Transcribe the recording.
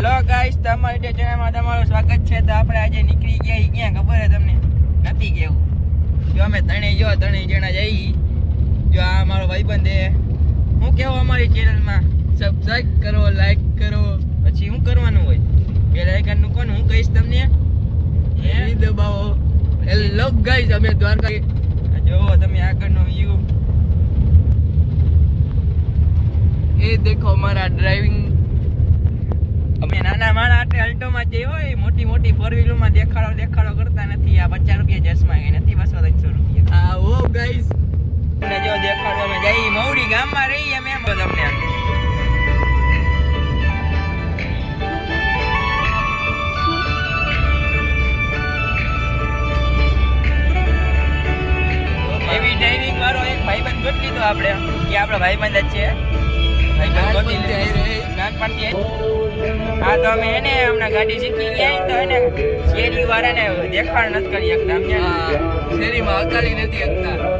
Hello guys, તમારી ચેનલમાં તમારું સ્વાગત છે. તો આપણે આજે નીકળી ગયા ક્યાં ખબર છે તમને? નથી કેવું. જો અમે ત્રણેય જણા જઈ. જો આ મારો ભાઈબંધ છે. હું કેવું અમારી ચેનલમાં સબસ્ક્રાઇબ કરો, લાઈક કરો. પછી શું કરવાનું હોય? બેલ આઇકન નું કોણ હું કહીશ તમને? એ દબાવો. હેલો ગાઈસ, અમે દ્વારકા. જો તમે આગળનો વ્યૂ. એ દેખો મારા ડ્રાઇવિંગ. અમે નાના માણા આટલે અલ્ટોમાં જઈ હોય, મોટી મોટી ફોર વ્હીલરમાં દેખાડો કરતા નથી. આ 50 રૂપિયા ચશ્મા એ નથી, 200-300 રૂપિયા. હા ઓ ગાઈસ, તમને જો દેખાડો અમે જઈ મૌડી ગામમાં રહી અમે એમ તમને. એવી ડ્રાઇવિંગ વાળો એક ભાઈબંધ ગોત લીધો આપણે, કે આપણો ભાઈબંધ જ છે. નાનપણથી. હા તો અમે એને હમણાં ગાડી શીખી ગયા તો એને શેરી વાળાને દેખાડ નથી કરી શકતા. શેરીમાં હકાલી નથી શકતા.